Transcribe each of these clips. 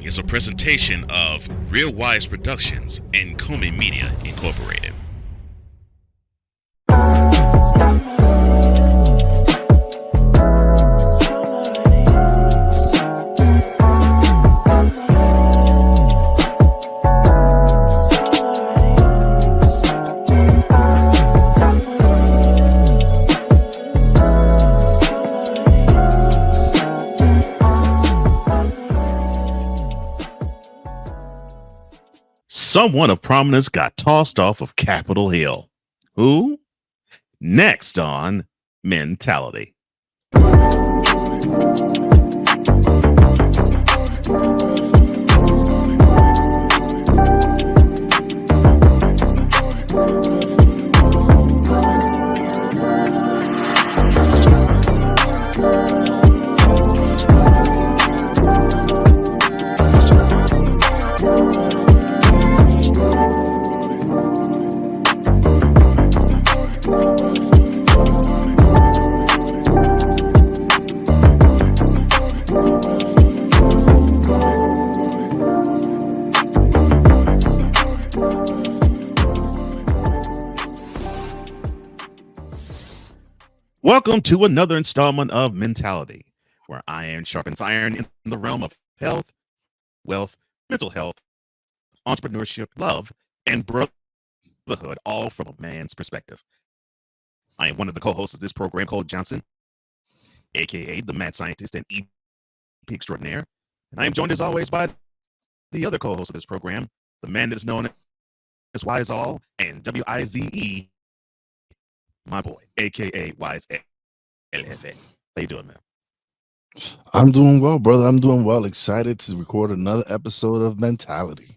is a presentation of Real Wise Productions and Comey Media Incorporated. Someone of prominence got tossed off of Capitol Hill. Who? Next on Mentality. Welcome to another installment of Mentality, where iron sharpens iron in the realm of health, wealth, mental health, entrepreneurship, love, and brotherhood, all from a man's perspective. I am one of the co-hosts of this program called Johnson, aka the mad scientist and EP extraordinaire, and I am joined as always by the other co-host of this program, the man that is known as Wize All and Wize, my boy, aka Wize LFA. How you doing, man? I'm doing well, brother. I'm doing well. Excited to record another episode of Mentality.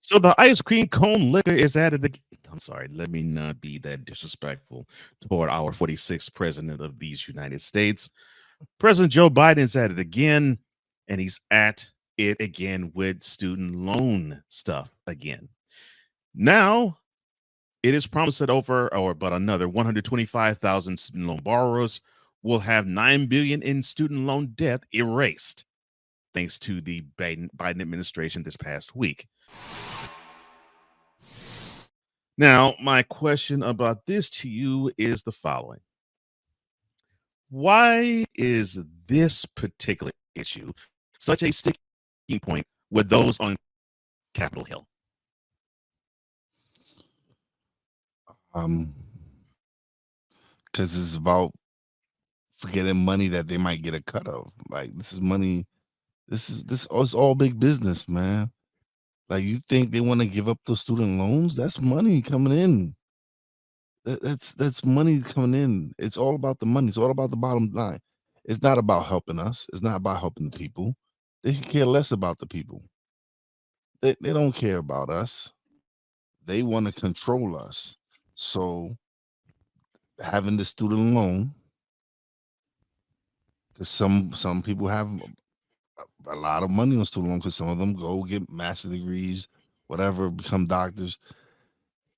So the ice cream cone liquor is added again. I'm sorry, let me not be that disrespectful toward our 46th president of these United States. President Joe Biden's at it again, and he's at it again with student loan stuff again. Now, it is promised that about another 125,000 student loan borrowers will have $9 billion in student loan debt erased, thanks to the Biden administration this past week. Now, my question about this to you is the following. Why is this particular issue such a sticking point with those on Capitol Hill? Because it's about forgetting money that they might get a cut of. Like, this is money. It's all big business, man. Like, you think they want to give up those student loans? That's money coming in. That's money coming in. It's all about the money. It's all about the bottom line. It's not about helping us. It's not about helping the people. They care less about the people. They don't care about us. They want to control us. So having the student loan, because some people have a lot of money on student loan, because some of them go get master degrees, whatever, become doctors.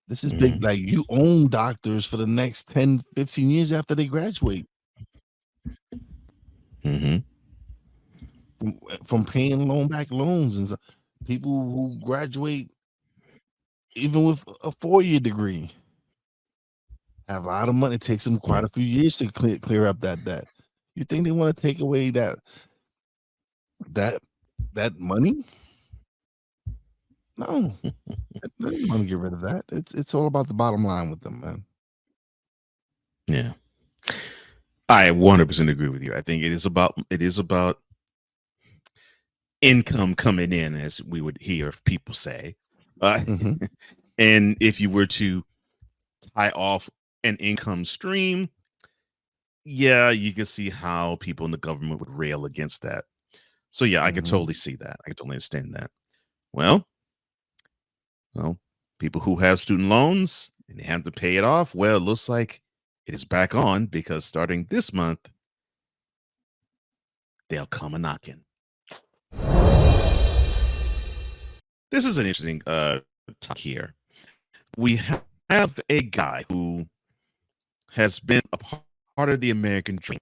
This is big. Like, you own doctors for the next 10, 15 years after they graduate. From paying loans and stuff. People who graduate even with a 4-year degree have a lot of money. It takes them quite a few years to clear up that debt. You think they want to take away that money? No. They don't want to get rid of that. It's all about the bottom line with them, man. Yeah. I 100% agree with you. I think it is about income coming in, as we would hear people say. And if you were to tie off an income stream, yeah, you can see how people in the government would rail against that. So yeah, I could totally see that. I could totally understand that. Well, people who have student loans and they have to pay it off, well, it looks like it is back on, because starting this month, they'll come a knocking. This is an interesting talk here. We have a guy who has been a part of the American dream.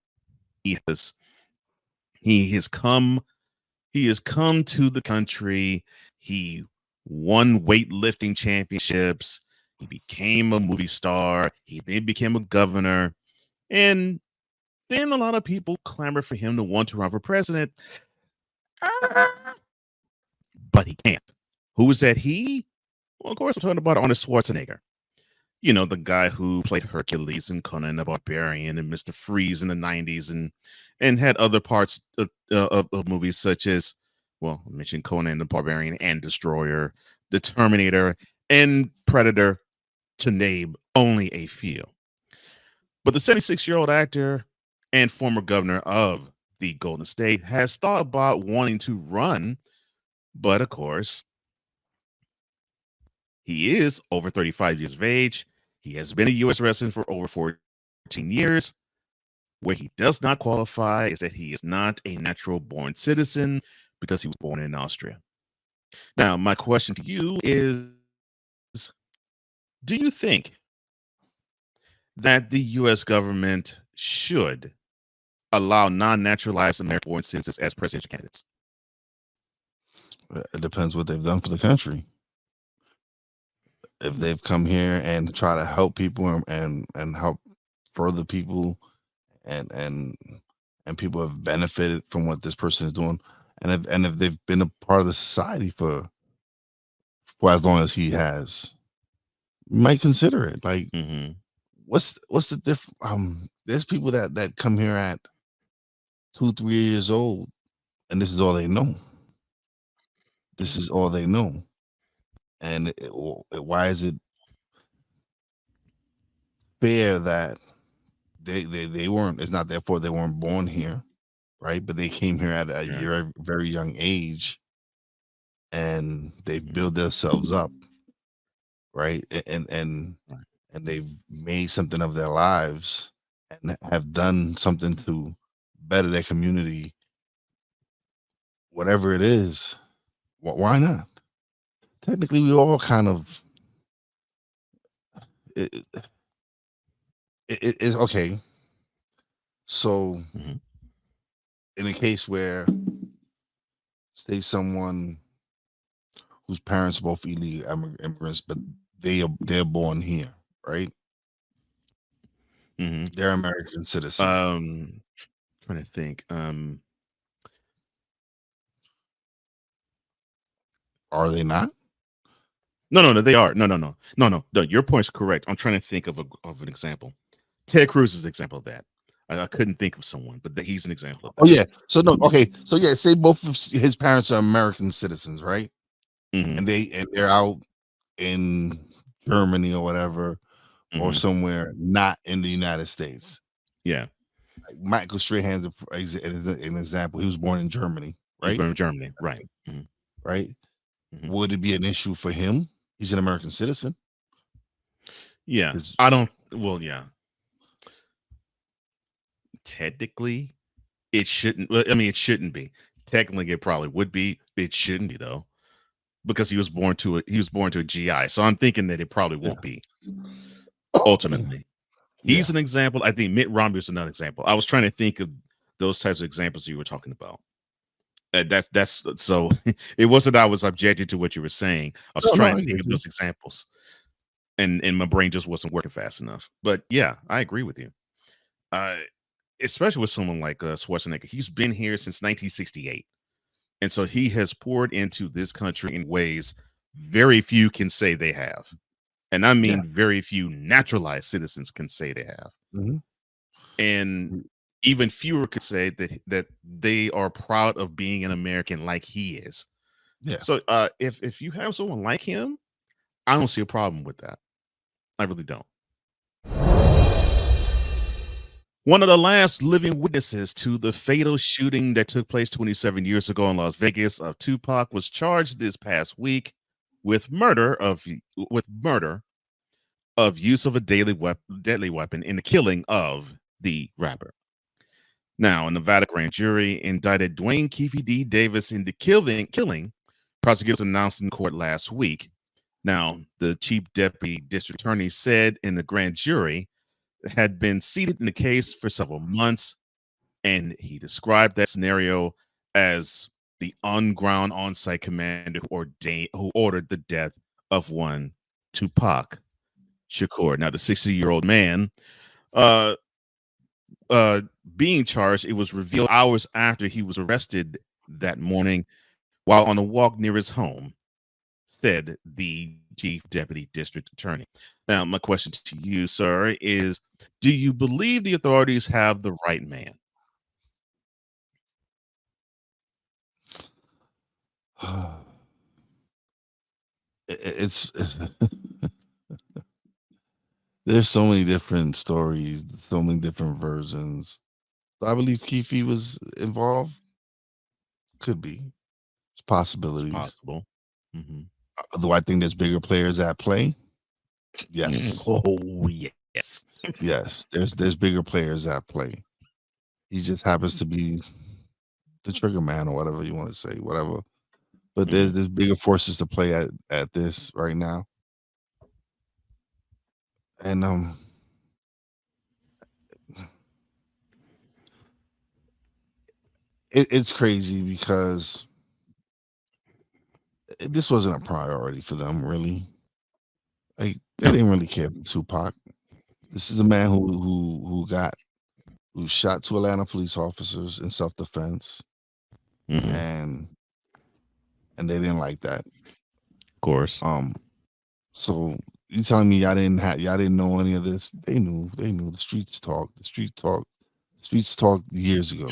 He has he has come he has come to the country. He won weightlifting championships. He became a movie star. He then became a governor. And then a lot of people clamor for him to want to run for president. Ah, but he can't. Who is that he? Well, of course, I'm talking about Arnold Schwarzenegger. You know, the guy who played Hercules and Conan the Barbarian and Mr. Freeze in the 90s and had other parts of movies such as, well, I mentioned Conan the Barbarian and Destroyer, The Terminator, and Predator, to name only a few. But the 76-year-old actor and former governor of the Golden State has thought about wanting to run, but of course, he is over 35 years of age. He has been a U.S. resident for over 14 years. Where he does not qualify is that he is not a natural born citizen because he was born in Austria. Now, my question to you is, do you think that the U.S. government should allow non-naturalized American born citizens as presidential candidates? It depends what they've done for the country. If they've come here and try to help people and help further people and people have benefited from what this person is doing, and if they've been a part of the society for as long as he has, you might consider it. Like, what's the difference? There's people that come here at 2-3 years old, and this is all they know. This is all they know. And why is it fair that they weren't? It's not therefore they weren't born here, right? But they came here at a very young age, and they've built themselves up, right? And they've made something of their lives and have done something to better their community, whatever it is. Why not? Technically, we all kind of it is okay. So, in a case where, say, someone whose parents are both illegal immigrants, but they're born here, right? They're American citizens. Trying to think. Are they not? No, they are. No. Your point's correct. I'm trying to think of an example. Ted Cruz is an example of that. I couldn't think of someone, but he's an example of that. Oh yeah. So no. Okay. So yeah. Say both of his parents are American citizens, right? And they're out in Germany or whatever, or somewhere not in the United States. Yeah. Like Michael Strahan's an example. He was born in Germany, right? Born in Germany, right? Right. Would it be an issue for him? He's an American citizen. Yeah. I don't. Well, yeah. Technically, it shouldn't. I mean, it shouldn't be. Technically, it probably would be. It shouldn't be though, because he was born to a GI. So I'm thinking that it probably won't be. Ultimately, he's an example. I think Mitt Romney is another example. I was trying to think of those types of examples you were talking about. That's so. It wasn't I was objecting to what you were saying. I was trying to think of those examples, and my brain just wasn't working fast enough. But yeah, I agree with you. Especially with someone like Schwarzenegger, he's been here since 1968, and so he has poured into this country in ways very few can say they have, and I mean very few naturalized citizens can say they have, and even fewer could say that they are proud of being an American like he is. Yeah. So if you have someone like him, I don't see a problem with that. I really don't. One of the last living witnesses to the fatal shooting that took place 27 years ago in Las Vegas of Tupac was charged this past week with murder of use of a deadly weapon in the killing of the rapper. Now, a Nevada grand jury indicted Dwayne Keffe D. Davis in the killing, prosecutors announced in court last week. Now, the chief deputy district attorney said in the grand jury had been seated in the case for several months, and he described that scenario as the on-ground on-site commander who ordered the death of one Tupac Shakur. Now, the 60-year-old man uh, uh, being charged, it was revealed hours after he was arrested that morning while on a walk near his home, said the chief deputy district attorney. Now, my question to you, sir, is do you believe the authorities have the right man? It's there's so many different stories, so many different versions. I believe Keffe was involved. Could be. It's possibilities. Possible. Mm-hmm. Do I think there's bigger players at play? Yes. Oh, yes. Yes. There's bigger players at play. He just happens to be the trigger man or whatever you want to say, whatever. But there's bigger forces to play at this right now. And it's crazy because this wasn't a priority for them, really. Like they didn't really care for Tupac. This is a man who shot 2 Atlanta police officers in self-defense, and they didn't like that. Of course. So you telling me y'all didn't know any of this? They knew. The streets talk. The streets talked years ago.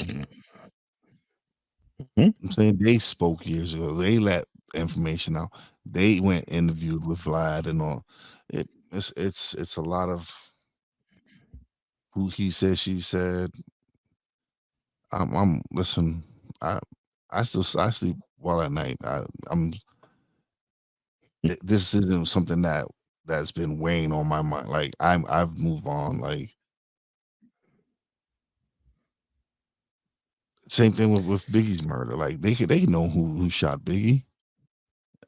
I'm saying they spoke years ago. They let information out. They went interviewed with Vlad and all. It's a lot of who he said, she said. Listen. I sleep well at night. This isn't something that's been weighing on my mind. Like I've moved on. Like same thing with Biggie's murder. Like they know who shot Biggie,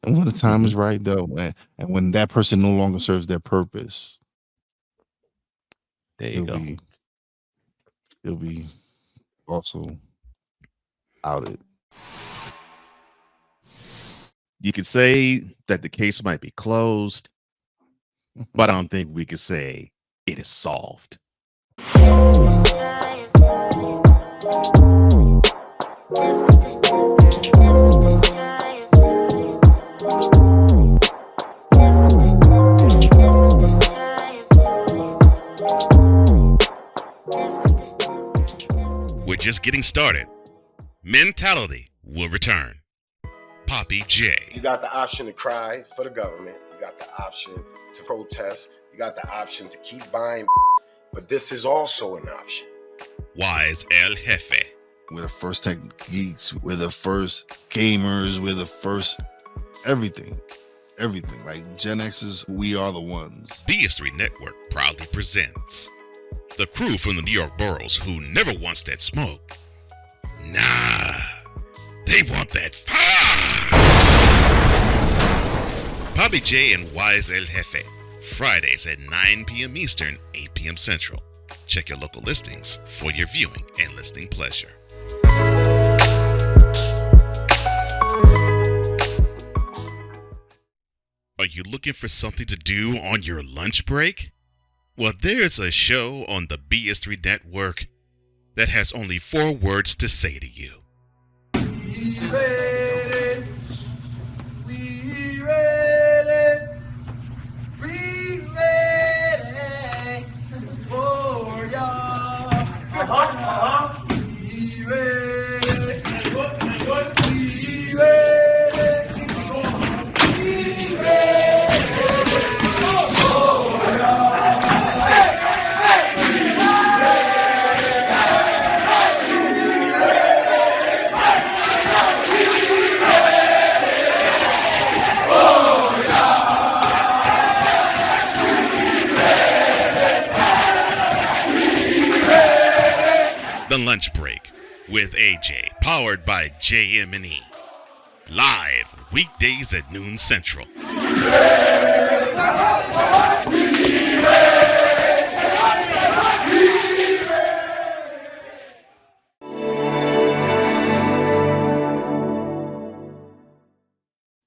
and when the time is right, though, and when that person no longer serves their purpose, there you go. He'll be also outed. You could say that the case might be closed, but I don't think we could say it is solved. We're just getting started. Mentality will return. Poppy J. You got the option to cry for the government. You got the option to protest. You got the option to keep buying, but this is also an option. Wize El Jefe. We're the first tech geeks. We're the first gamers. We're the first everything. Like Gen X's, we are the ones. BS3 Network proudly presents the crew from the New York boroughs who never wants that smoke. Nah, they want that fire. Poppy J and Wize El Jefe, Fridays at 9 p.m. Eastern, 8 p.m. Central. Check your local listings for your viewing and listening pleasure. Are you looking for something to do on your lunch break? Well, there's a show on the BS3 Network that has only 4 words to say to you. We ready. We ready. We ready for y'all. We ready. We ready. The Lunch Break with AJ, powered by JM&E. Live weekdays at noon Central.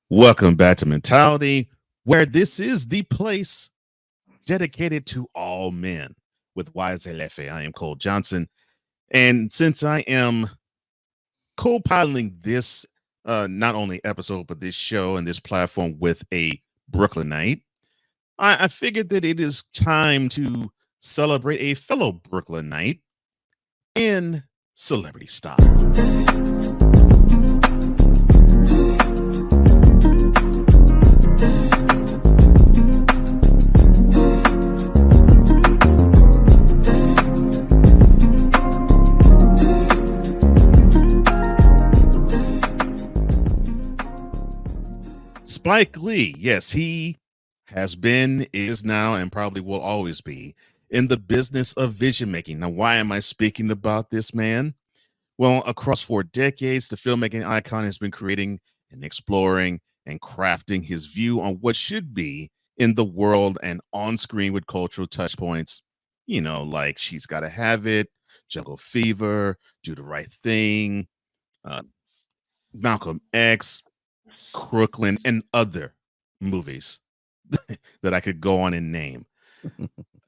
Welcome back to Mentality, where this is the place dedicated to all men with Wize and Cole. I am Cole Johnson. And since I am co-piloting this not only episode, but this show and this platform with a Brooklynite, I figured that it is time to celebrate a fellow Brooklynite in celebrity style. Spike Lee, yes, he has been, is now, and probably will always be in the business of vision making. Now, why am I speaking about this man? Well, across 4 decades, the filmmaking icon has been creating and exploring and crafting his view on what should be in the world and on screen with cultural touch points, like She's Gotta Have It, Jungle Fever, Do the Right Thing, uh, Malcolm X, Crooklyn, and other movies that I could go on and name.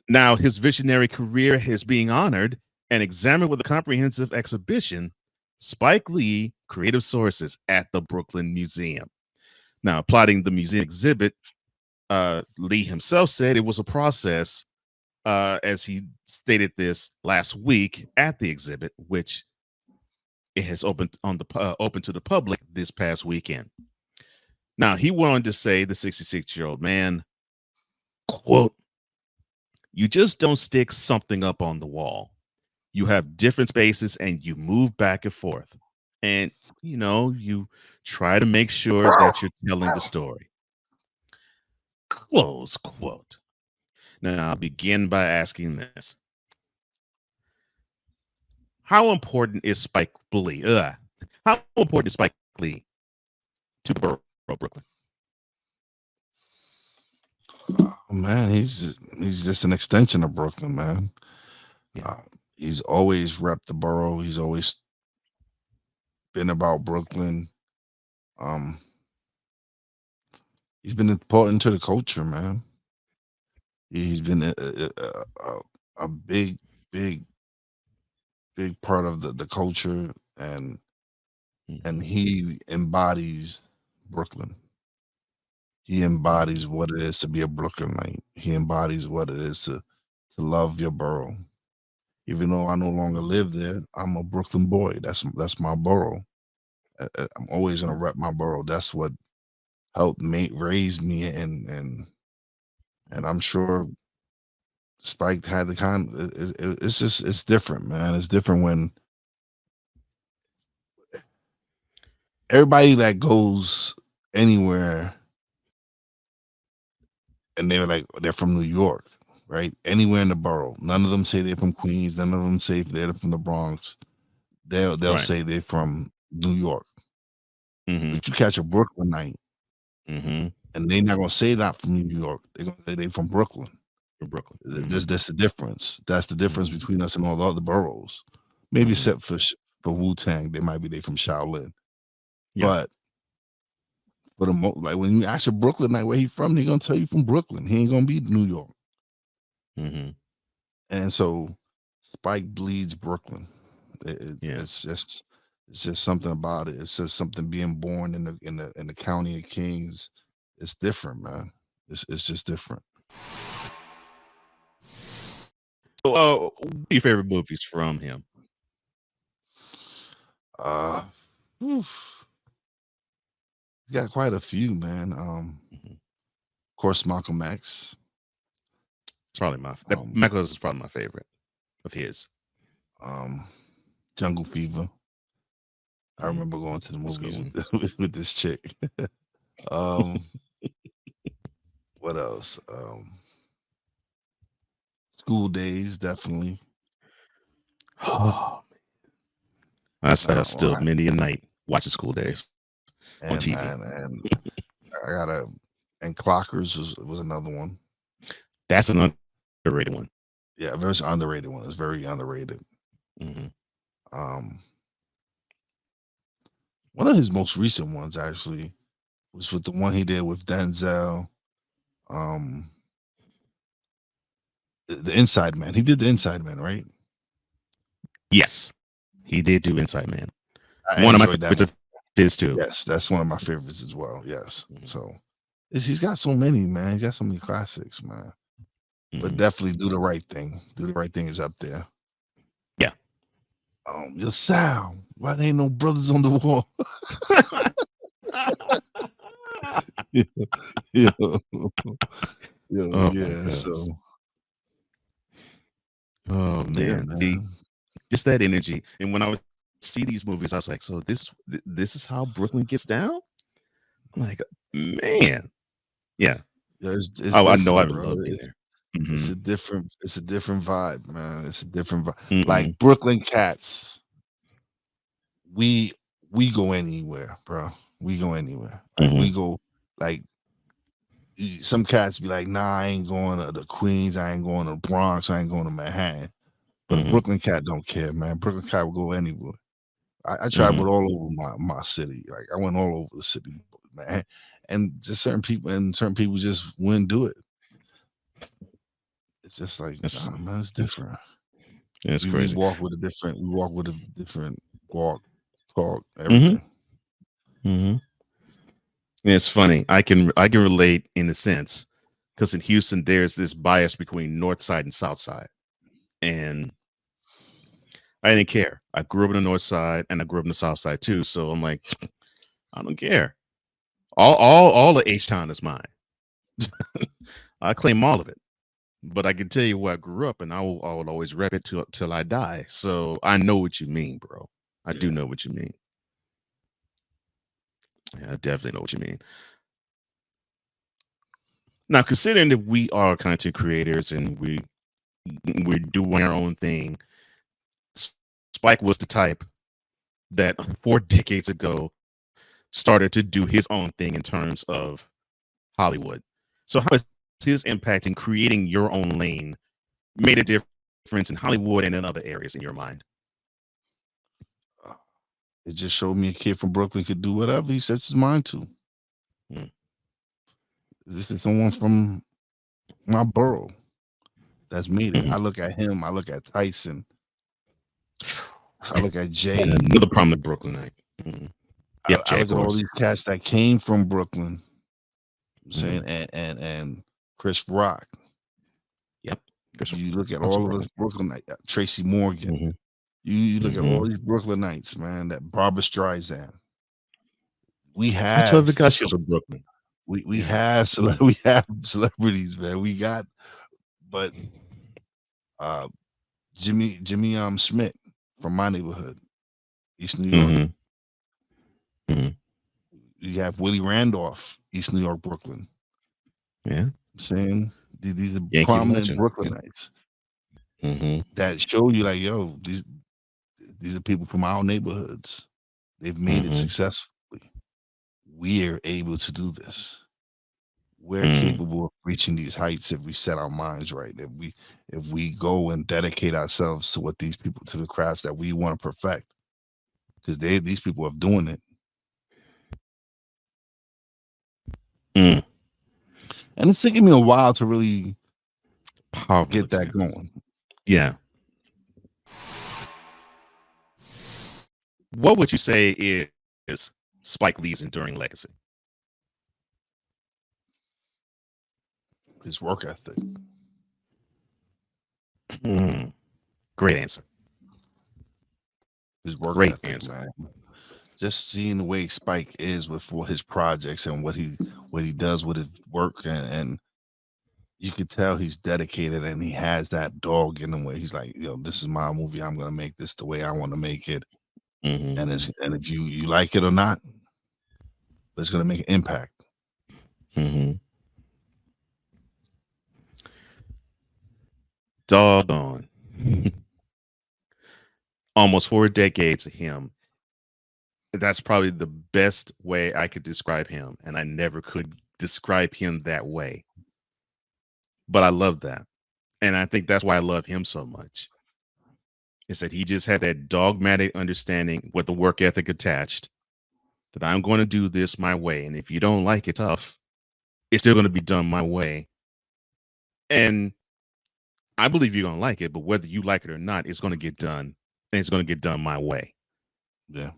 Now, his visionary career is being honored and examined with a comprehensive exhibition, Spike Lee Creative Sources at the Brooklyn Museum. Now, plotting the museum exhibit, Lee himself said it was a process, as he stated this last week at the exhibit, which it has opened open to the public this past weekend. Now, he went on to say, the 66-year-old man, quote, "You just don't stick something up on the wall. You have different spaces and you move back and forth. And, you try to make sure that you're telling the story." Close quote. Now, I'll begin by asking this. How important is Spike Lee? How important is Spike Lee to the borough of Brooklyn? Oh, man, he's just an extension of Brooklyn, man. Yeah. He's always repped the borough. He's always been about Brooklyn. He's been important to the culture, man. He's been a big, big, big part of the culture, and he embodies Brooklyn. He embodies what it is to be a Brooklynite. He embodies what it is to love your borough. Even though I no longer live there, I'm a Brooklyn boy. That's my borough. I'm always gonna rep my borough. That's what helped raise me, and I'm sure Spike had the kind. It's different, man. It's different when everybody that goes anywhere and they're from New York, right? Anywhere in the borough. None of them say they're from Queens. None of them say they're from the Bronx. They'll Right. say they're from New York. Mhm. But you catch a Brooklynite, Mhm. and they're not gonna say not from New York. They're gonna say they're from Brooklyn. From Brooklyn. That's the difference. That's the difference Mhm. between us and all the other boroughs. Maybe Mhm. except for Wu-Tang, they from Shaolin. Yeah. But for the like when you ask a Brooklynite where he from, he gonna tell you from Brooklyn. He ain't gonna be New York. Mhm. And so Spike bleeds Brooklyn. Yeah. It's just something about it. It's just something being born in the county of Kings. It's different, man. It's just different. So, what are your favorite movies from him? Oof. He's got quite a few, man. Mhm. Of course, Malcolm X. It's probably Um, Michael is probably my favorite of his. Jungle Fever. I Mhm. remember going to the That's a good movies one. with this chick. um, what else? School Days, definitely. Oh, I No, still many a night watching School Days on TV. and I gotta, and Clockers was another one. That's an underrated one. Yeah, very underrated one. It's very underrated. Mm-hmm. One of his most recent ones actually was with the one he did with Denzel. The Inside Man. He did the Inside Man, right? Yes, he did do Inside Man. I One of my enjoyed that favorites of his too. Yes, that's one of my favorites as well. Yes. Mhm. So he's got so many, man. He's got so many classics, man. But Mhm. definitely Do the Right Thing. Do the Right Thing is up there. Yeah. Yo, Sal, why there ain't no brothers on the wall? Yo, Oh my yeah. gosh. So Oh yeah, man, see, man. just that energy. And when I would see these movies, I was like, so this is how Brooklyn gets down? I'm like, man, yeah. Yeah, it's Oh, I know I different, would bro. love being there. It's Mhm. a different vibe, man. It's a different vibe. Mhm. Like Brooklyn Cats, we go anywhere, bro. We go anywhere. Like we Mhm. go like some cats be like, nah, I ain't going to the Queens, I ain't going to the Bronx, I ain't going to Manhattan. But a Mhm. Brooklyn cat don't care, man. Brooklyn cat will go anywhere. I traveled Mhm. all over my city. Like I went all over the city, man. And just certain people just wouldn't do it. It's just like, That's nah, man, it's that's different. that's We crazy. walk with a different walk, talk, Mhm. everything. Mhm. It's funny. I can relate in a sense because in Houston there's this bias between North Side and South Side, and I didn't care. I grew up in the North Side and I grew up in the South Side too. So I'm like, I don't care. All of H Town is mine. I claim all of it. But I can tell you where I grew up, and I will always rep it till I die. So I know what you mean, bro. I do Yeah. know what you mean. Yeah, I definitely know what you mean. Now, considering that we are content creators and we're doing our own thing, Spike was the type that 4 decades ago started to do his own thing in terms of Hollywood. So how has his impact in creating your own lane made a difference in Hollywood and in other areas in your mind? It just showed me a kid from Brooklyn could do whatever he sets his mind to. Mm. This is someone from my borough that's made it. Mhm. I look at him, I look at Tyson, I look at Jay, Another prominent Brooklynite. Mhm. Yep, I Jay, of look at all course. these cats that came from Brooklyn. I'm saying Mhm. and Chris Rock. Yep. Chris You look at Rock's all from of us Brooklyn. Brooklyn, Tracy Morgan. Mhm. You look at all Mhm. these Brooklynites, man. That Barbara Streisand. We That's why have the guy she was from Brooklyn. we Yeah. have we have celebrities, man. We got, but uh Jimmy Schmidt from my neighborhood, East New York. Mhm. Mhm. You have Willie Randolph, East New York, Brooklyn. Yeah. I'm saying these are Yankee prominent legend. Yeah. Brooklynites Mhm. that show you like, yo, these are people from our neighborhoods. They've made it Mhm. successfully. We're able to do this. We're Mm. capable of reaching these heights if we set our minds right. If we go and dedicate ourselves to what these people to the crafts that we want to perfect. Because these people are doing it. Mm. And it's taking me a while to really Powerful get that example. going. Yeah. What would you say is Spike Lee's enduring legacy? His work ethic. Mm. Great answer. His work Great ethic, answer. man. Just seeing the way Spike is with his projects and what he does with his work, and you could tell he's dedicated and he has that dog in him where he's like, yo, this is my movie. I'm gonna make this the way I want to make it. Mhm. And if you like it or not, it's gonna make an impact. Mhm. Doggone. almost 4 decades of him. That's probably the best way I could describe him, and I never could describe him that way. But I love that, and I think that's why I love him so much. Is that he just had that dogmatic understanding with the work ethic attached that I'm going to do this my way, and if you don't like it, tough, it's still going to be done my way. And I believe you're going to like it, but whether you like it or not, it's going to get done, and it's going to get done my way. Yeah.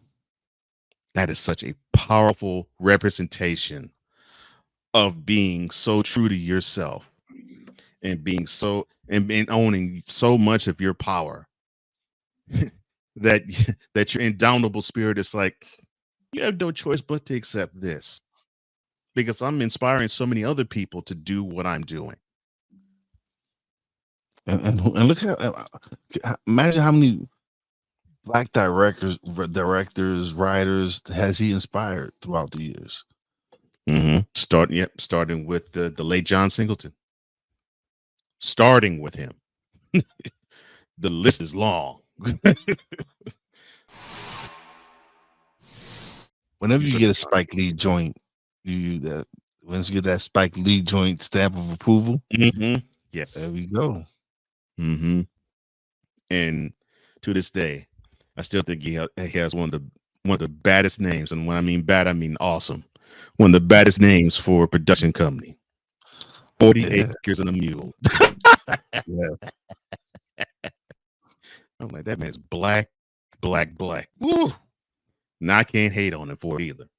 That is such a powerful representation of being so true to yourself and being so and owning so much of your power that that your indomitable spirit is like, you have no choice but to accept this because I'm inspiring so many other people to do what I'm doing. And look imagine how many black directors, writers has he inspired throughout the years. Starting with the late John Singleton. Starting with him. The list is long. Whenever you get a Spike Lee joint, once you get that Spike Lee joint stamp of approval, yes, there we go. And to this day, I still think he has one of the baddest names, and when I mean bad, I mean awesome. One of the baddest names for a production company. 40 Acres and a Mule. Yes. I'm like, that man's black. Woo! Now I can't hate on him for it either.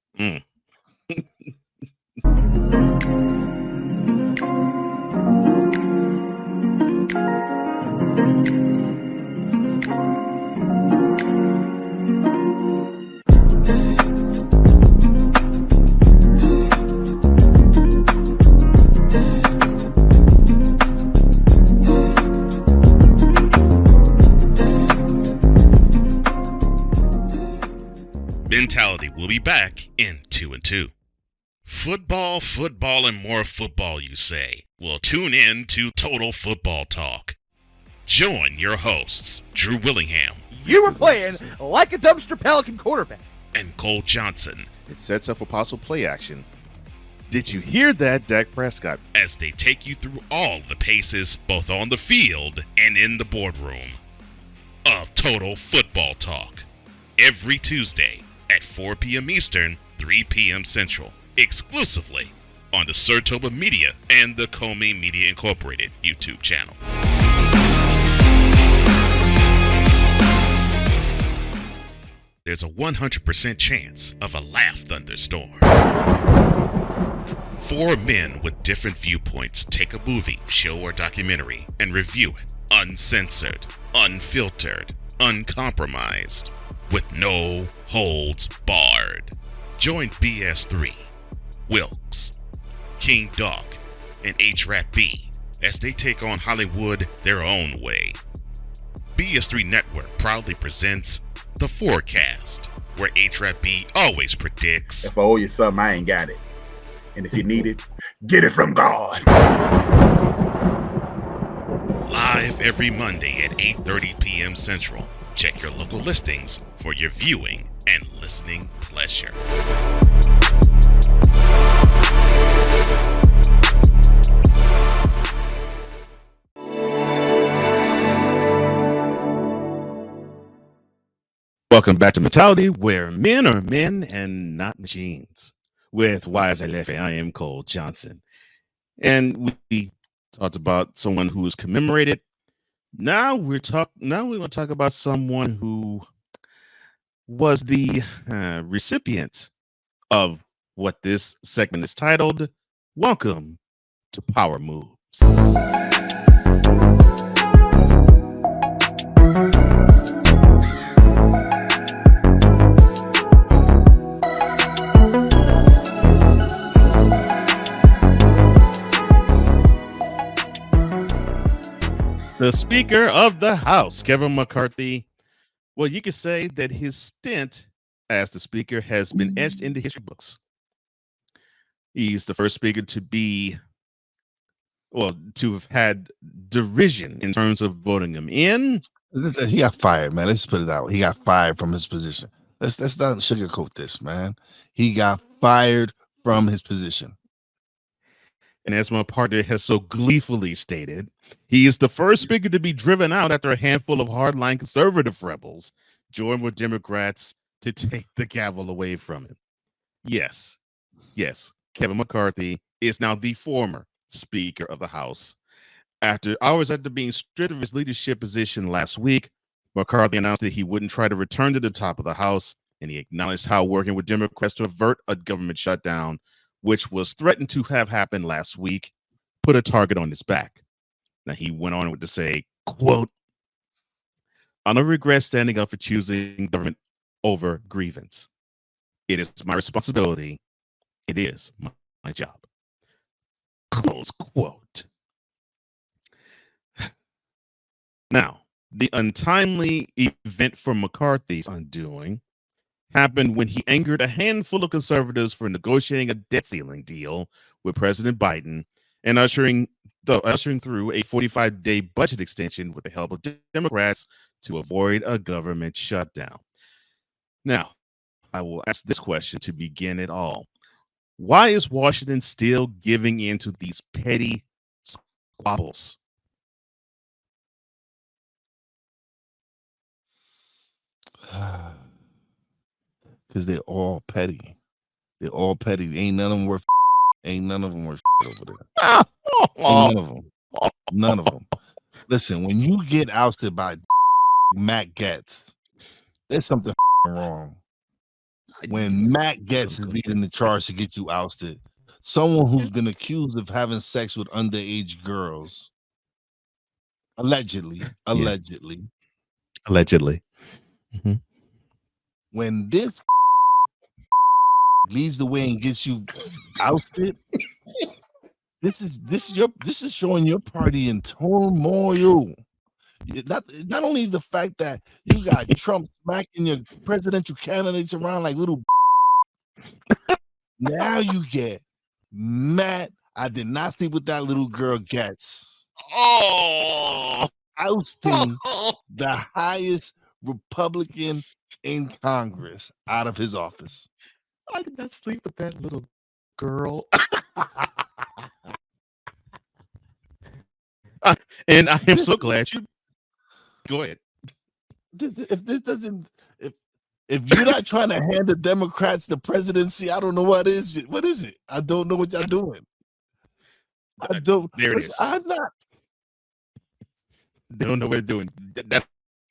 Mentality will be back in 2 and 2. Football, and more football, you say? Well, tune in to Total Football Talk. Join your hosts, Drew Willingham. You were playing like a dumpster Pelican quarterback. And Cole Johnson. It sets up for possible play action. Did you hear that, Dak Prescott? As they take you through all the paces, both on the field and in the boardroom, of Total Football Talk. Every Tuesday at 4 p.m. Eastern, 3 p.m. Central. Exclusively on the Sertoba Media and the Comey Media Incorporated YouTube channel. There's a 100% chance of a laugh thunderstorm. 4 men with different viewpoints take a movie, show, or documentary and review it uncensored, unfiltered, uncompromised, with no holds barred. Join BS3, Wilkes, King Doc, and H-Rap B as they take on Hollywood their own way. BS3 Network proudly presents The Forecast, where H-Rap B always predicts, if I owe you something, I ain't got it. And if you need it, get it from God. live every Monday at 8:30 p.m. Central. Check your local listings for your viewing and listening pleasure. Welcome back to Mentality, where men are men and not machines. With Wize and Cole, I am Cole Johnson. And we talked about someone who is commemorated. Now we're going to talk about someone who was the recipient of what this segment is titled, Welcome to Power Moves. The Speaker of the House, Kevin McCarthy. Well, you could say that his stint as the Speaker has been etched into history books. He's the first Speaker to have had derision in terms of voting him in. He got fired, man. Let's put it out. He got fired from his position. Let's not sugarcoat this, man. He got fired from his position. And as my partner has so gleefully stated, he is the first speaker to be driven out after a handful of hardline conservative rebels joined with Democrats to take the gavel away from him. Yes, Kevin McCarthy is now the former Speaker of the House. After being stripped of his leadership position last week, McCarthy announced that he wouldn't try to return to the top of the House, and he acknowledged how working with Democrats to avert a government shutdown, which was threatened to have happened last week, put a target on his back. Now, he went on to say, quote, "I don't regret standing up for choosing government over grievance. It is my responsibility. It is my job." Close quote. Now, the untimely event for McCarthy's undoing happened when he angered a handful of conservatives for negotiating a debt ceiling deal with President Biden and ushering through a 45-day budget extension with the help of Democrats to avoid a government shutdown. Now, I will ask this question to begin it all. Why is Washington still giving in to these petty squabbles? Because they're all petty. They're all petty. Ain't none of them worth. Ain't none of them worth over there. Ain't none of them. None of them. Listen, when you get ousted by Matt Gaetz, there's something wrong. When Matt Gaetz is leading the charge to get you ousted, someone who's been accused of having sex with underage girls, allegedly, Mm-hmm. When this leads the way and gets you ousted, this is showing your party in turmoil. Not only the fact that you got Trump smacking your presidential candidates around like little. Now you get Matt. I did not sleep with that little girl. Gets ousting the highest Republican in Congress out of his office. I did not sleep with that little girl. And I am so glad you. Go ahead. If you're not trying to hand the Democrats the presidency, I don't know what is it. What is it? I don't know what y'all doing. I don't. There it is. I'm not. They don't know what they're doing. That's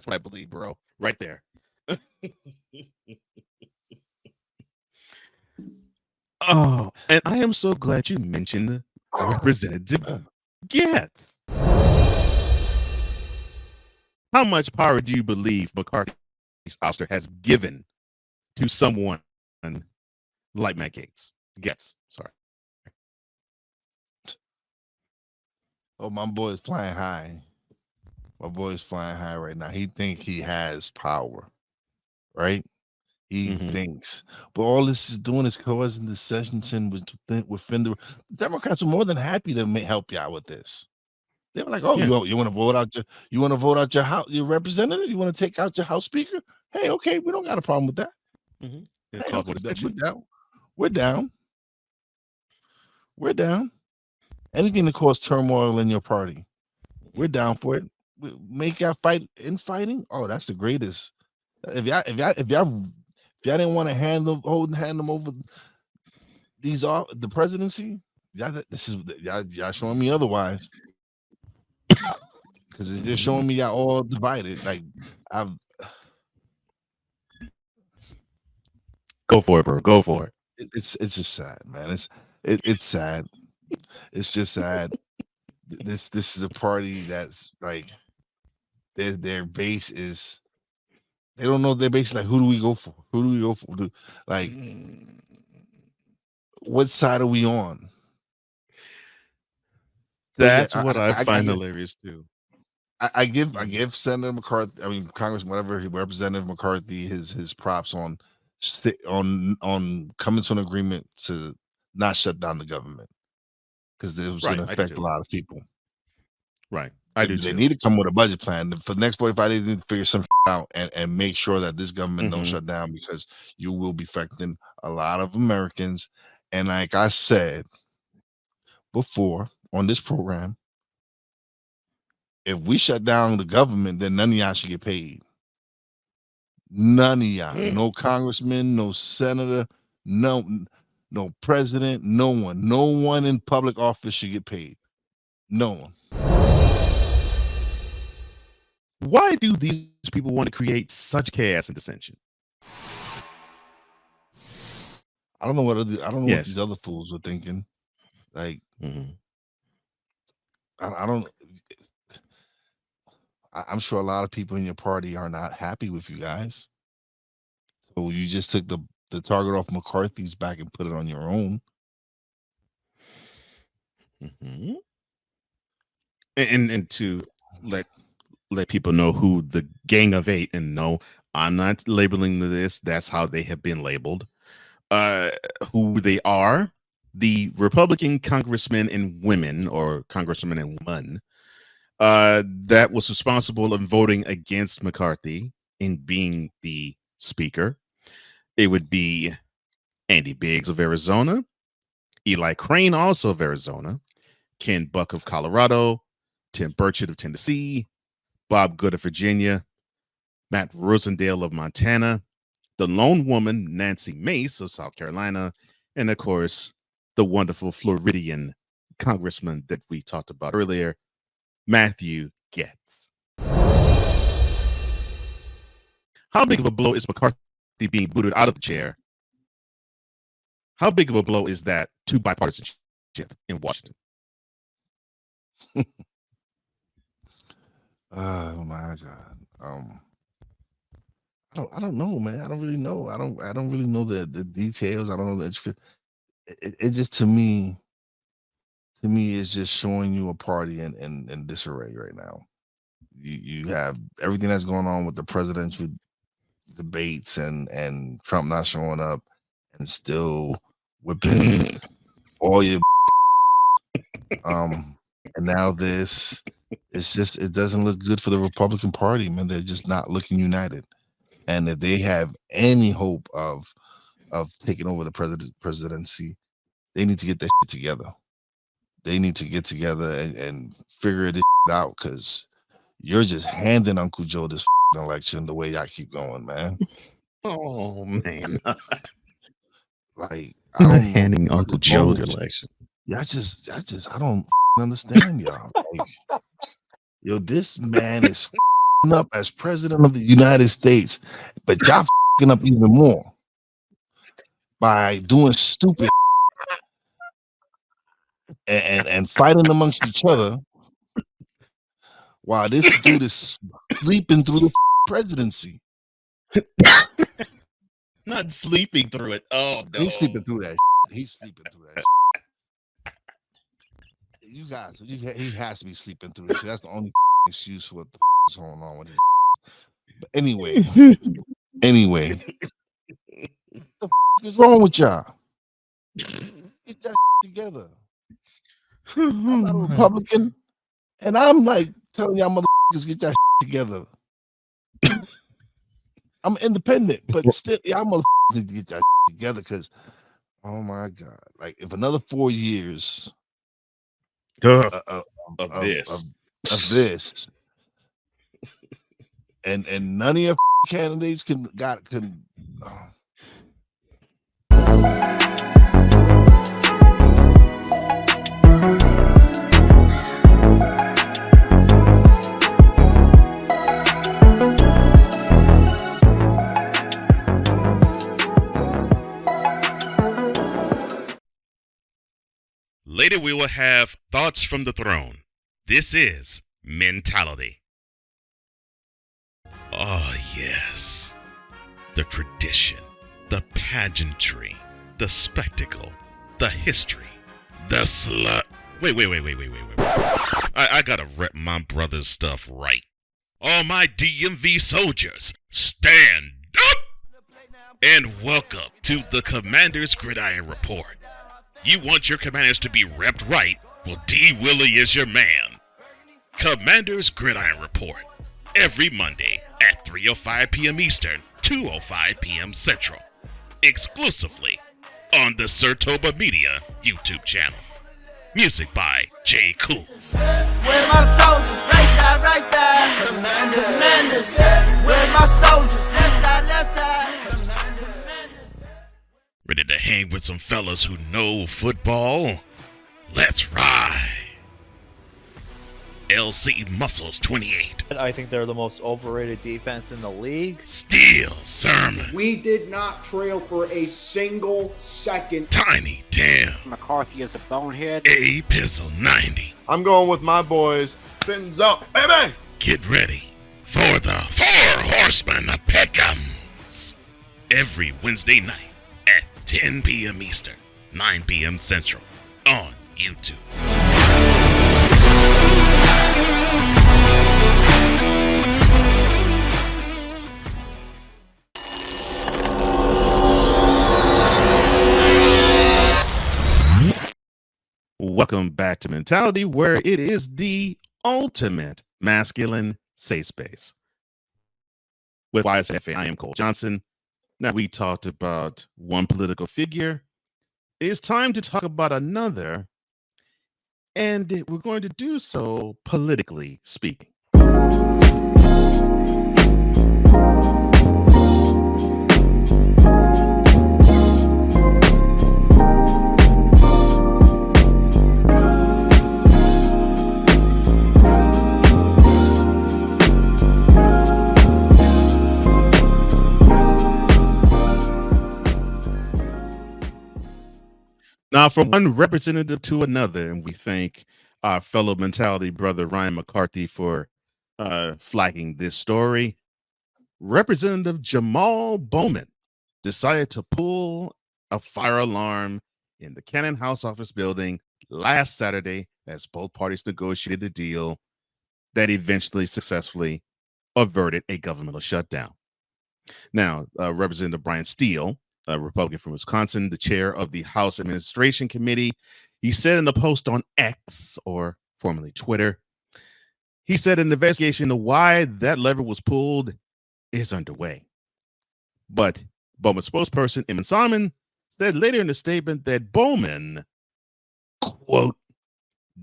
what I believe, bro. Right there. Oh, and I am so glad you mentioned Representative Gaetz. How much power do you believe McCarthy's ouster has given to someone like Matt Gaetz? Sorry. Oh, my boy is flying high. My boy is flying high right now. He thinks he has power, right? He thinks, but all this is doing is causing dissension within the Democrats are more than happy to help you out with this. They were like, "Oh, Yeah. you want to vote out your house, your representative? You want to take out your House Speaker? Hey, okay, we don't got a problem with that. Mm-hmm. Hey, okay, we're down. We're down. Anything to cause turmoil in your party, we're down for it. Make our fight infighting. Oh, that's the greatest. If y'all didn't want to hand them over the presidency, y'all showing me otherwise. Because you're showing me y'all all divided. Like Go for it, bro. Go for it. It's just sad, man. It's sad. It's just sad. This is a party that's like their base is. They don't know their base. Like, who do we go for? Like, what side are we on? That's what I find hilarious too. I give Senator McCarthy, Congressman, whatever, Representative McCarthy, his props on coming to an agreement to not shut down the government because it was going to affect a lot of people. Right. I do They too. need to come with a budget plan for the next 45 days. They need to figure some out and make sure that this government don't shut down, because you will be affecting a lot of Americans. And like I said before on this program, if we shut down the government, then none of y'all should get paid. None of y'all. No congressman, no senator, no president, no one. No one in public office should get paid. No one. Why do these people want to create such chaos and dissension? I don't know what what Yes. these other fools were thinking. Like, Mhm. I don't. I'm sure a lot of people in your party are not happy with you guys. So you just took the target off McCarthy's back and put it on your own. Mhm. And to let people know who the Gang of Eight, and no, I'm not labeling this. That's how they have been labeled. Who they are: the Republican congressmen and women, or congressmen and women, that was responsible in voting against McCarthy in being the speaker. It would be Andy Biggs of Arizona, Eli Crane, also of Arizona, Ken Buck of Colorado, Tim Burchett of Tennessee, Bob Good of Virginia, Matt Rosendale of Montana, the lone woman Nancy Mace of South Carolina, and of course, the wonderful Floridian congressman that we talked about earlier, Matthew Gaetz. How big of a blow is McCarthy being booted out of the chair? How big of a blow is that to bipartisanship in Washington? Oh my God. I don't know, man. I don't really know. I don't really know the details. I don't know the it just to me is just showing you a party in disarray right now. You have everything that's going on with the presidential debates and Trump not showing up and still whipping all your and now this, it's just, it doesn't look good for the Republican Party, man. They're just not looking united. And if they have any hope of taking over the presidency, they need to get that shit together. They need to get together and figure this out, because you're just handing Uncle Joe this election the way y'all keep going, man. Oh man. Like, I don't handing Uncle Joe the election. I don't understand y'all. Like, yo, this man is up as president of the United States, but y'all up even more by doing stupid and fighting amongst each other, while this dude is sleeping through the presidency. Not sleeping through it. Oh no. He's sleeping through that. He's sleeping through that. You guys, he has to be sleeping through this. That's the only excuse for what the is going on with his. But anyway, what the is wrong with y'all? Get that together. I'm not a Republican, and I'm like telling y'all motherfuckers get that together. I'm independent, but still, y'all motherfuckers need to get that together, because, oh my God, like, if another 4 years of this, and none of your candidates can. Later, we will have Thoughts from the Throne. This is Mentality. Oh, yes. The tradition, the pageantry, the spectacle, the history, the slut. Wait. I gotta rep my brother's stuff right. All my DMV soldiers, stand up! And welcome to the Commander's Gridiron Report. You want your commanders to be repped right? Well, D. Willie is your man. Commander's Gridiron Report, every Monday at 3:05 p.m. Eastern, 2:05 p.m. Central, exclusively on the Sertoba Media YouTube channel. Music by J. Cool. Where my soldiers? Right side. Commanders. Where my soldiers? Left side. Ready to hang with some fellas who know football? Let's ride. LC Muscles 28. I think they're the most overrated defense in the league. Steel Sermon. We did not trail for a single second. Tiny Tim. McCarthy is a bonehead. A Pizzle 90. I'm going with my boys. Fins up, baby. Get ready for the Four Horsemen of Pick'ems. Every Wednesday night at 10 p.m. Eastern, 9 p.m. Central on YouTube. Welcome back to Mentality, where it is the ultimate masculine safe space. With Wize and Cole, I am Cole Johnson. Now we talked about one political figure. It's time to talk about another, and we're going to do so politically speaking. Now, from one representative to another, and we thank our fellow mentality brother Ryan McCarthy for flagging this story. Representative Jamaal Bowman decided to pull a fire alarm in the Cannon House office building last Saturday as both parties negotiated a deal that eventually successfully averted a governmental shutdown. Now, Representative Brian Steele, a Republican from Wisconsin, the chair of the House Administration Committee, he said in a post on X, or formerly Twitter, he said an investigation into why that lever was pulled is underway. But Bowman spokesperson Eamon Simon said later in the statement that Bowman, quote,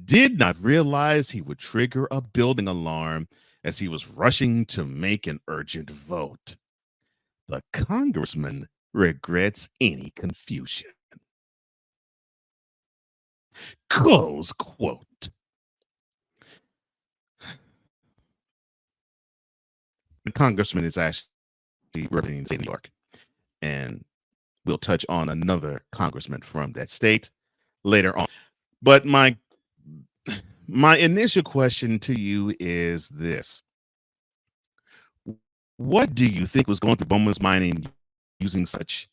did not realize he would trigger a building alarm as he was rushing to make an urgent vote. The congressman regrets any confusion. Close quote. The congressman is actually representing the state of New York, and we'll touch on another congressman from that state later on. But my initial question to you is this: what do you think was going through Bowman's mind in using such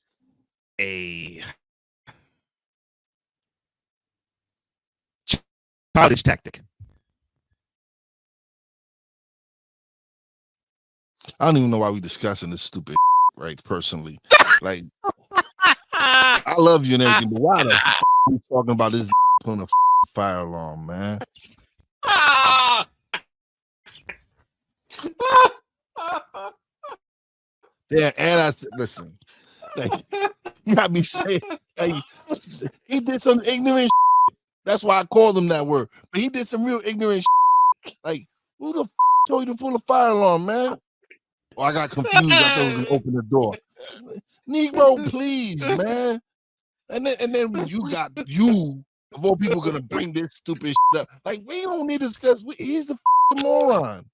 a childish tactic? I don't even know why we discussing this stupid right personally. Like, I love you and everything, but why the we talking about this putting a fire alarm, man? Yeah, and I said, listen, like, you got me saying, like, he did some ignorant shit. That's why I called him that word. But he did some real ignorant shit. Like, who the told you to pull a fire alarm, man? Oh, I got confused. I thought he was gonna open the door. Negro, please, man. And then you of all people gonna bring this stupid shit up. Like, we don't need to discuss. He's a moron.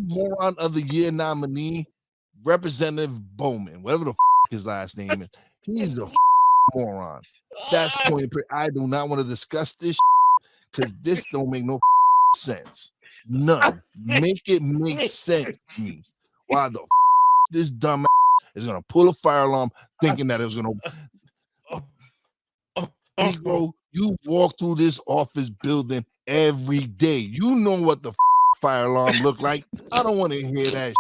Moron of the year nominee, Representative Bowman, whatever the his last name is. He's a moron. That's point. I do not want to discuss this because this don't make no sense. None. Make it make sense to me. Why the this dumb is gonna pull a fire alarm thinking that it was gonna Negro, you walk through this office building every day. You know what the fire alarm look like. I don't want to hear that.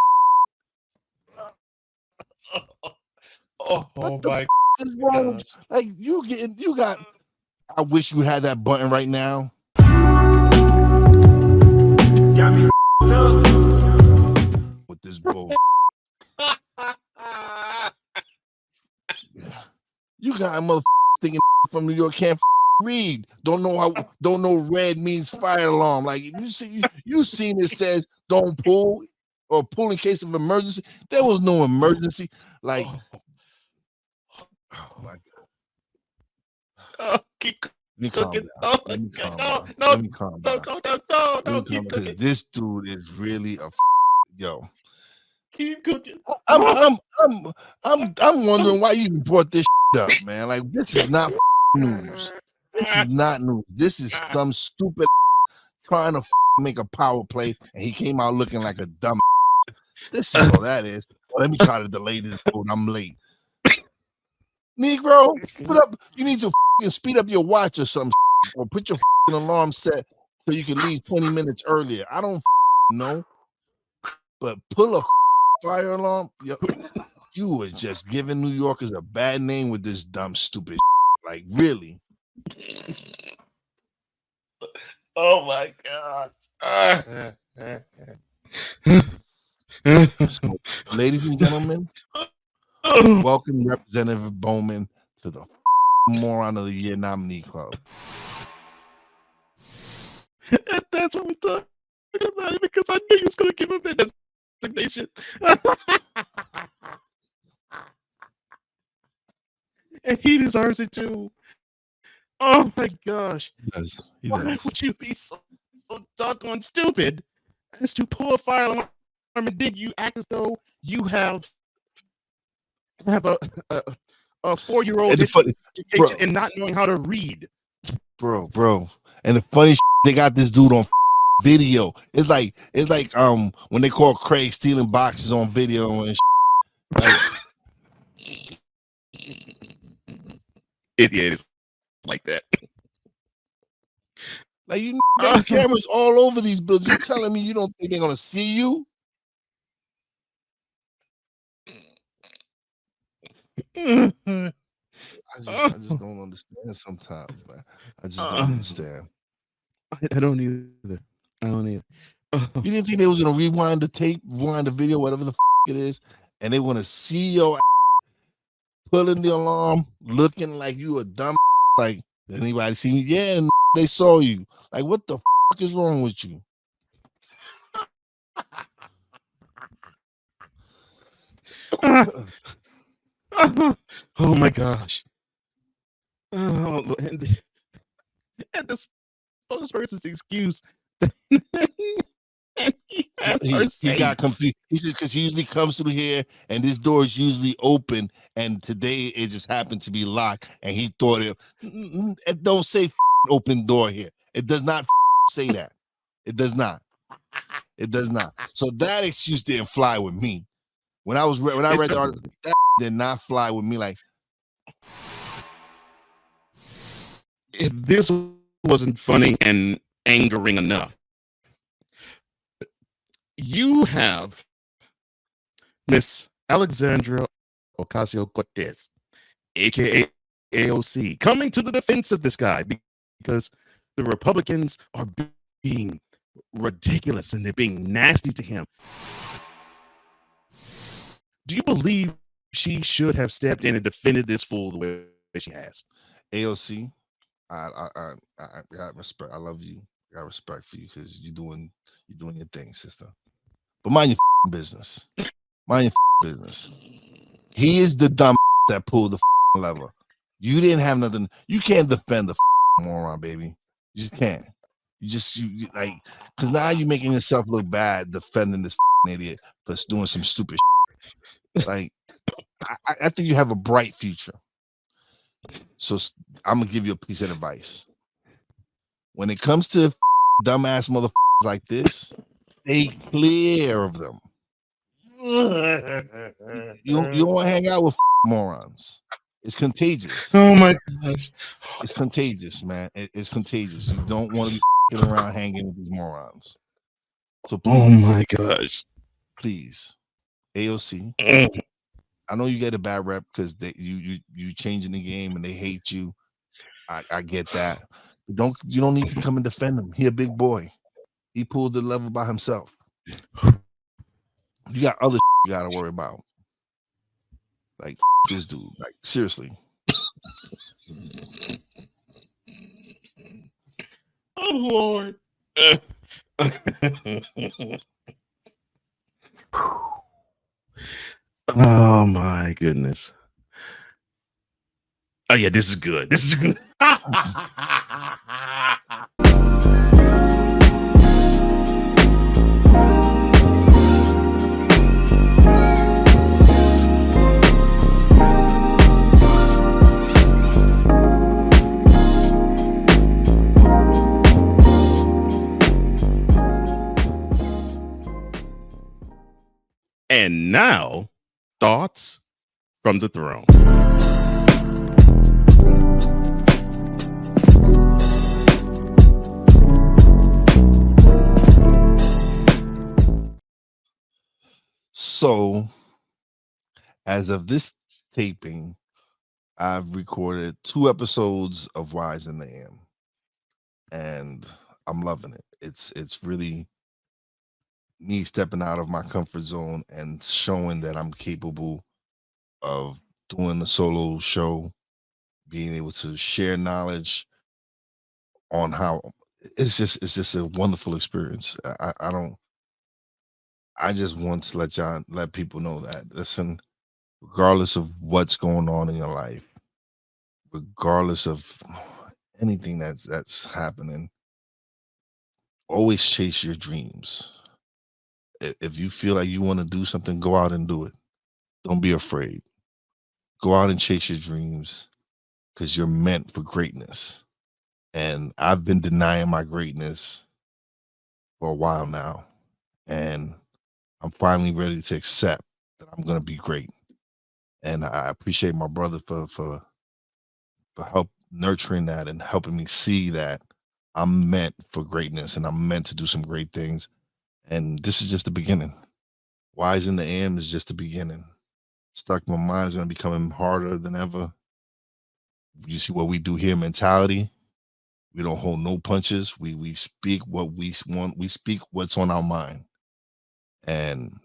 Oh my God. Like you got I wish you had that button right now. Got me up. with this bull. You got a motherfucker thinking from New York can't read. Don't know red means fire alarm. Like you seen it says don't pull or pull in case of emergency. There was no emergency. Like oh my god. Keep Let me calm cooking. down. Let me calm down. Let me calm down. No, keep Because cooking. this dude is really a yo. Keep cooking. I'm wondering why you even brought this up, man. Like this is not news. This is not news. This is some stupid trying to make a power play, and he came out looking like a dumb. This is all that is. Well, let me try to delay this. I'm late. Negro, put up. You need to speed up your watch or something, or put your alarm set so you can leave 20 minutes earlier. I don't know, but pull a fire alarm. You were just giving New Yorkers a bad name with this dumb, stupid. Like really. Oh my gosh. So, ladies and gentlemen, welcome Representative Bowman to the Moron of the Year nominee club. And that's what we're talking about it because I knew you was going to give him that designation. And he deserves it too. Oh my gosh. He Why does. would you be so doggone stupid as to pull a fire alarm and then you act as though you have a 4-year-old education and not knowing how to read? Bro. And the funny they got this dude on video. It's like when they call Craig stealing boxes on video and like, it's like that. Like you got cameras all over these buildings. You telling me you don't think they're gonna see you? I just don't understand sometimes, man. I just don't understand. I don't either. You didn't think they was gonna rewind the tape, rewind the video, whatever the it is, and they want to see your pulling the alarm, looking like you a dumb. Like anybody see me? Yeah, they saw you. Like what the is wrong with you? Oh my gosh. Oh, and this spokesperson's excuse. He got confused. He says because he usually comes through here and this door is usually open, and today it just happened to be locked, and he thought it don't say open door here. It does not say that. It does not. It does not. So that excuse didn't fly with me. When I read the article, that did not fly with me. Like if this wasn't funny and angering enough, you have Miss Alexandra Ocasio-Cortez, aka AOC, coming to the defense of this guy because the Republicans are being ridiculous and they're being nasty to him. Do you believe she should have stepped in and defended this fool the way she has? AOC, I got respect. I love you. I got respect for you because you're doing your thing, sister. But mind your business. Mind your business. He is the dumb that pulled the lever. You didn't have nothing. You can't defend the moron, baby. You just can't. You like because now you're making yourself look bad defending this idiot for doing some stupid shit. Like I think you have a bright future. So I'm gonna give you a piece of advice. When it comes to dumbass motherfuckers like this, stay clear of them. You don't want to hang out with morons. It's contagious. Oh my gosh. It's contagious, man. It's contagious. You don't want to be around hanging with these morons. So please, oh my gosh. Please, AOC. I know you get a bad rep because you changing the game and they hate you. I get that. You don't need to come and defend him. He a big boy. He pulled the lever by himself. You got other you got to worry about. Like this dude. Like seriously. Oh Lord. Oh my goodness. Oh yeah, this is good. This is good. And now, thoughts from the throne. So, as of this taping, I've recorded 2 episodes of Wize and Cole, and I'm loving it. It's really me stepping out of my comfort zone and showing that I'm capable of doing a solo show, being able to share knowledge on how it's just a wonderful experience. I just want to let people know that, listen, regardless of what's going on in your life, regardless of anything that's happening, always chase your dreams. If you feel like you want to do something, go out and do it. Don't be afraid. Go out and chase your dreams because you're meant for greatness. And I've been denying my greatness for a while now. And I'm finally ready to accept that I'm going to be great. And I appreciate my brother for help nurturing that and helping me see that I'm meant for greatness and I'm meant to do some great things. And this is just the beginning. Wize in the AM is just the beginning. Stuck My Mind is going to be becoming harder than ever. You see what we do here, mentality. We don't hold no punches. We speak what we want. We speak what's on our mind. And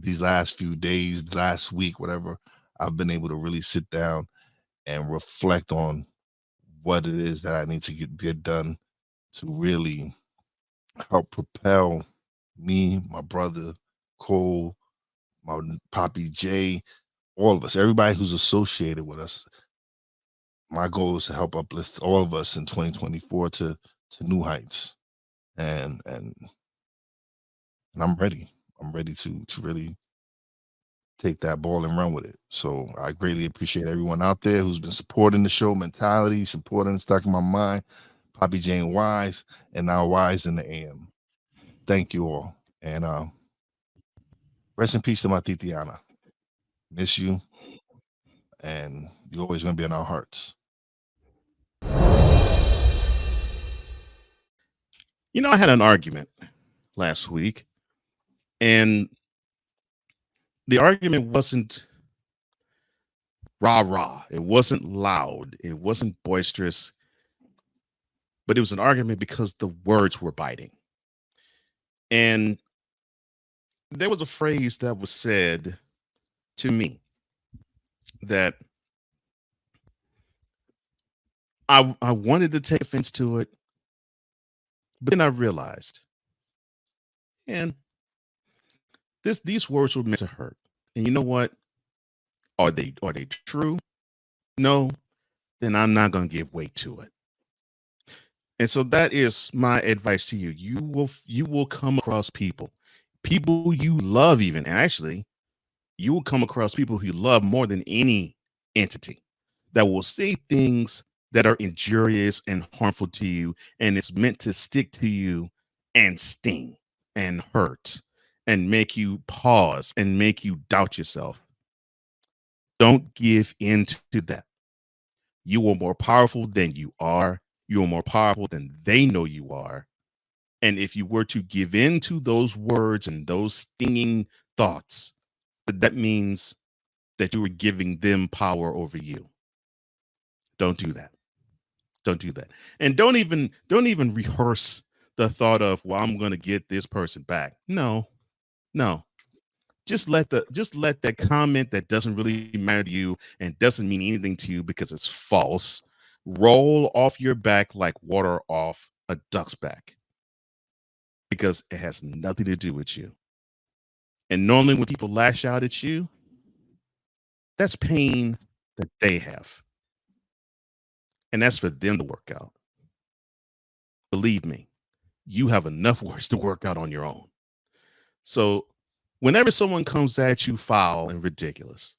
these last few days, last week, whatever, I've been able to really sit down and reflect on what it is that I need to get done to really help propel me, my brother Cole, my Poppy J, all of us, everybody who's associated with us. My goal is to help uplift all of us in 2024 to new heights. And I'm ready. I'm ready to really take that ball and run with it. So I greatly appreciate everyone out there who's been supporting the show, mentality, supporting Stuck in My Mind, Poppy Jane Wize, and now Wize in the AM. Thank you all. And rest in peace to my Titiana. Miss you. And you're always going to be in our hearts. You know, I had an argument last week, and the argument wasn't rah-rah. It wasn't loud. It wasn't boisterous. But it was an argument because the words were biting. And there was a phrase that was said to me that I wanted to take offense to it, but then I realized, and these words were meant to hurt. And you know what? Are they true? No, then I'm not going to give weight to it. And so that is my advice to you. You will come across people you love, even, and actually you will come across people who you love more than any entity that will say things that are injurious and harmful to you, and it's meant to stick to you and sting and hurt and make you pause and make you doubt yourself. Don't give in to that. You are more powerful than you are. You are more powerful than they know you are. And if you were to give in to those words and those stinging thoughts, that means that you are giving them power over you. Don't do that. Don't do that. And don't even rehearse the thought of, well, I'm going to get this person back. No. Just let that comment that doesn't really matter to you and doesn't mean anything to you because it's false roll off your back like water off a duck's back, because it has nothing to do with you. And normally when people lash out at you, that's pain that they have. And that's for them to work out. Believe me, you have enough words to work out on your own. So whenever someone comes at you foul and ridiculous,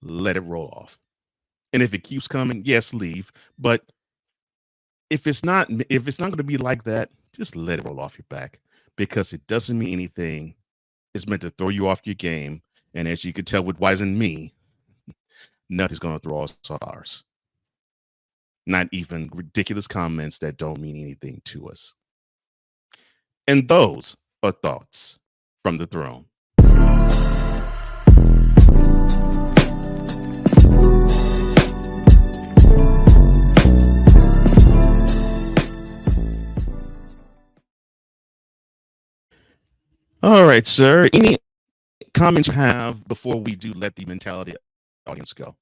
let it roll off. And if it keeps coming, yes, leave. But if it's not going to be like that, just let it roll off your back, because it doesn't mean anything. It's meant to throw you off your game. And as you can tell with Wize and me, nothing's going to throw us off ours. Not even ridiculous comments that don't mean anything to us. And those are thoughts from the throne. All right, sir. Any comments you have before we do let the mentality audience go?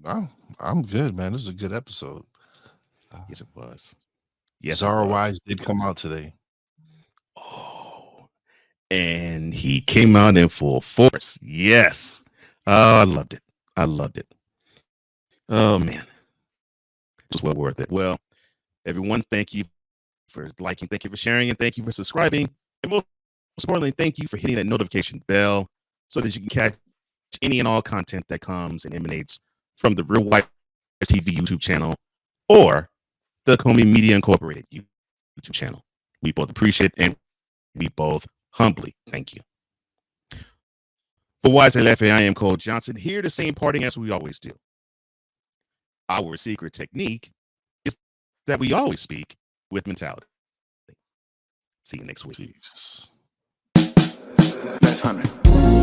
No, I'm good, man. This is a good episode. Yes, it was. Yes, Zara it was. Wize did come out today. Oh, and he came out in full force. Yes. Oh, I loved it. Oh, man. It was well worth it. Well, everyone, thank you for liking, thank you for sharing, and thank you for subscribing. And most importantly, thank you for hitting that notification bell so that you can catch any and all content that comes and emanates from the Real Wize TV YouTube channel or the Comey Media Incorporated YouTube channel. We both appreciate it, and we both humbly thank you. For Wize and Cole, I am Cole Johnson, here to say parting as we always do. Our secret technique is that we always speak with mentality. See you next week. Peace. That's 100.